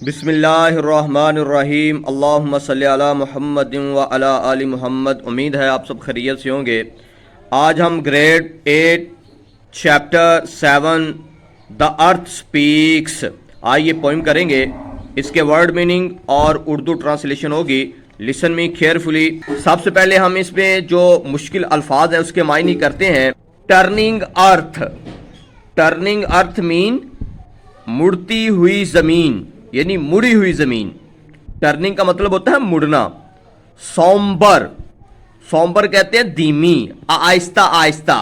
बिस्मिल्लाहिर्रहमानिर्रहीम अल्लाहुम्मा सल्ली अला मुहम्मदिन व अला आलि मुहम्मद। उम्मीद है आप सब खैरियत से होंगे। आज हम grade 8 chapter 7 the earth speaks आज ये पोइम करेंगे। इसके वर्ड मीनिंग और उर्दू ट्रांसलेशन होगी। Listen me carefully. सबसे पहले हम इसमें जो मुश्किल अल्फाज है उसके मायने करते हैं। टर्निंग अर्थ, टर्निंग अर्थ मीन मुड़ती हुई ज़मीन, यानी मुड़ी हुई ज़मीन। टर्निंग का मतलब होता है मुड़ना। सॉम्बर, सॉम्बर कहते हैं धीमी, Aahista Aahista,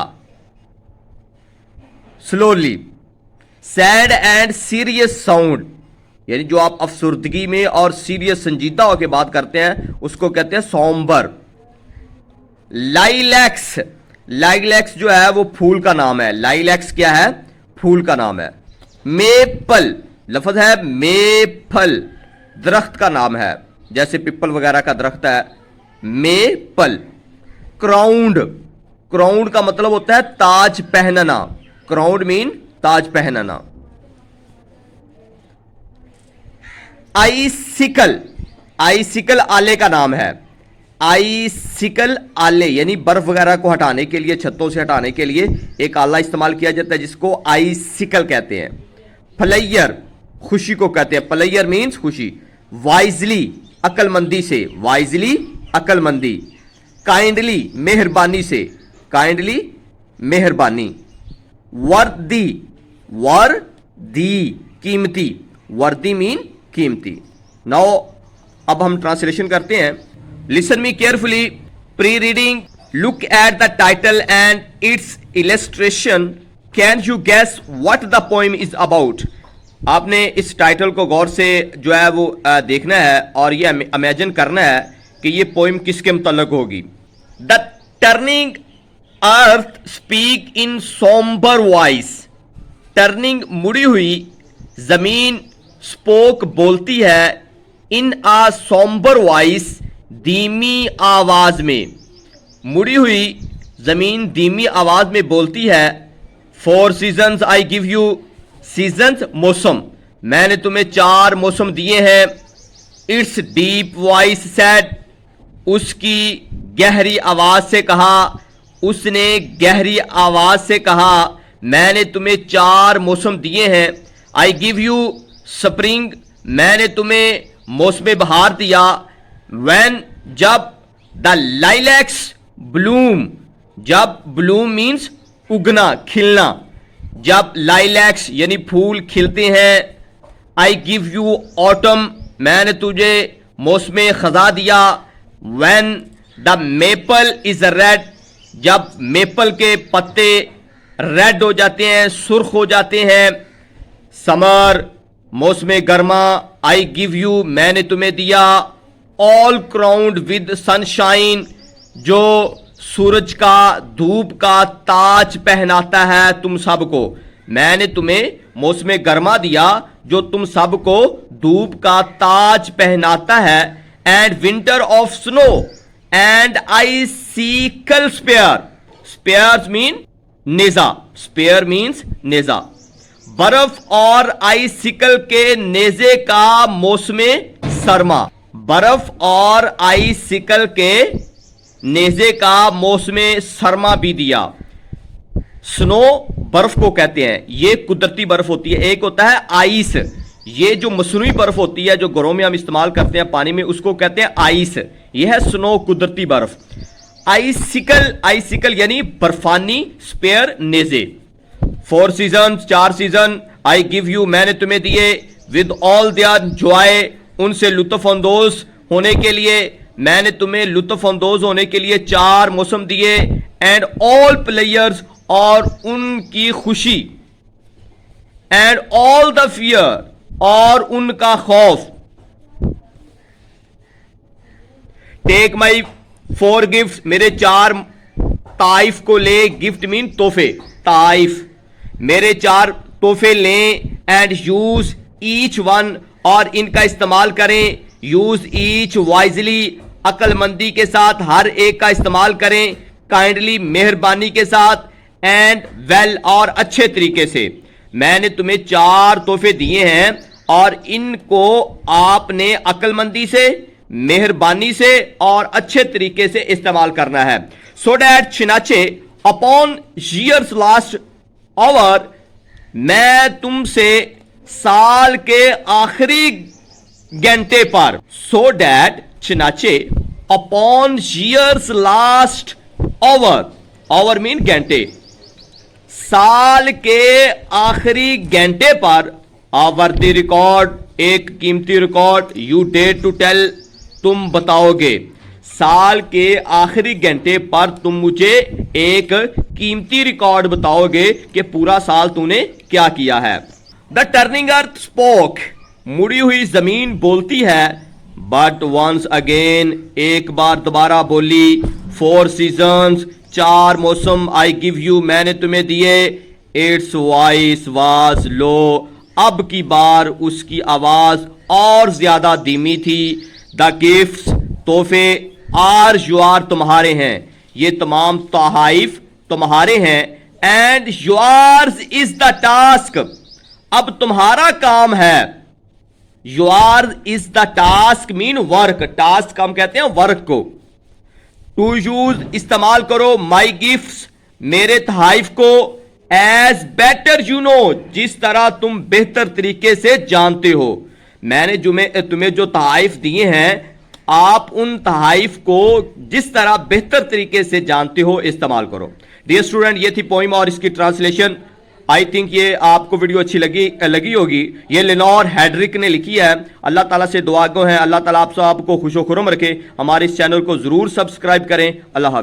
slowly. Sad and serious sound, यानी जो आप अफसुर्दगी में और सीरियस संजीदा होकर बात करते हैं उसको कहते हैं सॉम्बर। लाइलैक्स, लाइलैक्स जो है वो फूल का नाम है। लाइलैक्स क्या है? फूल का नाम है। मेपल लफ्ज है, मेपल दरख्त का नाम है, जैसे पिपल वगैरह का दरख्त है, मेपल। क्राउंड, क्राउंड का मतलब होता है ताज पहनना। क्राउंड मीन ताज पहनना। आइसिकल, आइसिकल आले का नाम है। आइसिकल आले यानी बर्फ वगैरह को हटाने के लिए, छतों से हटाने के लिए एक आला इस्तेमाल किया जाता है जिसको आइसिकल कहते हैं। फ्लायर खुशी को कहते हैं। प्लेयर मीन्स खुशी। वाइजली अक्लमंदी से, वाइजली अक्लमंदी। काइंडली मेहरबानी से, काइंडली मेहरबानी। वर्दी, वर्दी कीमती, वर्दी मीन कीमती। नाउ अब हम ट्रांसलेशन करते हैं। Listen me carefully. Pre reading, look at the title and its illustration. Can you guess what the poem is about? आपने इस टाइटल को गौर से जो है वो देखना है और ये इमेजिन करना है कि ये पोइम किसके मुतल्लिक होगी। The turning earth speak in sombre voice. Turning मुड़ी हुई जमीन, स्पोक बोलती है, इन आ सोम्बर वॉइस धीमी आवाज में। मुड़ी हुई जमीन धीमी आवाज में बोलती है। 4 seasons I give you. Seasons मौसम, मैंने तुम्हें 4 मौसम दिए हैं। इट्स डीप वॉइस सेड, उसकी गहरी आवाज से कहा, उसने गहरी आवाज से कहा, मैंने तुम्हें 4 मौसम दिए हैं। आई गिव यू स्प्रिंग, मैंने तुम्हें मौसम बहार दिया। व्हेन, जब। द लाइलैक्स ब्लूम, जब ब्लूम मीन्स उगना, खिलना, जब लाइलैक्स यानी फूल खिलते हैं। आई गिव यू ऑटम, मैंने तुझे मौसम खजा दिया। When the maple is red, जब मेपल के पत्ते रेड हो जाते हैं, सुर्ख हो जाते हैं। समर मौसम गर्मा। आई गिव यू, मैंने तुम्हें दिया। ऑल क्राउंड विद सनशाइन, जो सूरज का, धूप का ताज पहनाता है तुम सबको। मैंने तुम्हें मौसम गर्मा दिया जो तुम सबको धूप का ताज पहनाता है। And winter of snow and icicle spear, spears mean नेजा, स्पेयर मीन्स नेजा। बर्फ और आइसिकल के नेजे का मौसम सरमा, बर्फ और आइसिकल के नेजे का मौसम सरमा भी दिया। स्नो बर्फ को कहते हैं, ये कुदरती बर्फ होती है। एक होता है आइस, ये जो मसनूई बर्फ होती है जो घरों में हम इस्तेमाल करते हैं पानी में, उसको कहते हैं आइस। यह है स्नो, कुदरती बर्फ। आइसिकल, आइसिकल यानी बर्फानी, स्पेयर नेजे। 4 season, 4 season. I give you, मैंने तुम्हें दिए। विद ऑल देयर जॉय, उनसे लुत्फ अंदोज होने के लिए, मैंने तुम्हें लुत्फ अंदोज होने के लिए 4 मौसम दिए। एंड ऑल प्लेयर्स, और उनकी खुशी। एंड ऑल द फियर, और उनका खौफ। टेक माई 4 गिफ्ट, मेरे 4 ताइफ को ले। गिफ्ट मीन तोहफे, ताइफ, मेरे 4 तोहफे लें। एंड यूज ईच वन, और इनका इस्तेमाल करें। यूज ईच वाइजली, अक्लमंदी के साथ हर एक का इस्तेमाल करें। काइंडली, मेहरबानी के साथ। एंड वेल, और अच्छे तरीके से। मैंने तुम्हें 4 तोहफे दिए हैं और इनको आपने अक्लमंदी से, मेहरबानी से और अच्छे तरीके से इस्तेमाल करना है। सो डैट छिनाचे अपॉन ईयर्स लास्ट ओवर, मैं तुमसे साल के आखिरी घंटे पर, सो डैट छिनाचे upon years last over, over mean घंटे, साल के आखिरी घंटे पर आवर्ती रिकॉर्ड, एक कीमती record, you date to tell, तुम बताओगे। साल के आखिरी घंटे पर तुम मुझे एक कीमती रिकॉर्ड बताओगे कि पूरा साल तूने क्या किया है। द टर्निंग अर्थ स्पोक, मुड़ी हुई जमीन बोलती है। बट वंस अगेन, एक बार दोबारा बोली। 4 सीजन्स, 4 मौसम, आई गिव यू, मैंने तुम्हें दिए। इट्स वॉइस वाज लो, अब की बार उसकी आवाज और ज्यादा धीमी थी। द गिफ्ट्स, तोहफे, आर योर, तुम्हारे हैं, ये तमाम तोहाइफ तुम्हारे हैं। And yours is the task, अब तुम्हारा काम है। Yours is the task mean work, task हम कहते हैं वर्क को। टू यूज, इस्तेमाल करो। माई गिफ्ट्स, मेरे तहाइफ को। एज बेटर यू नो, जिस तरह तुम बेहतर तरीके से जानते हो। मैंने तुम्हें जो तहाइफ दिए हैं, आप उन तहाइफ को जिस तरह बेहतर तरीके से जानते हो इस्तेमाल करो। डियर स्टूडेंट, ये थी पोइम और इसकी ट्रांसलेशन। आई थिंक ये आपको वीडियो अच्छी लगी होगी। ये लेनोर हेडरिक ने लिखी है। अल्लाह ताला से दुआ गो है, अल्लाह ताला आप सबको खुशो खुरम रखे। हमारे इस चैनल को जरूर सब्सक्राइब करें। अल्लाह हाफिज।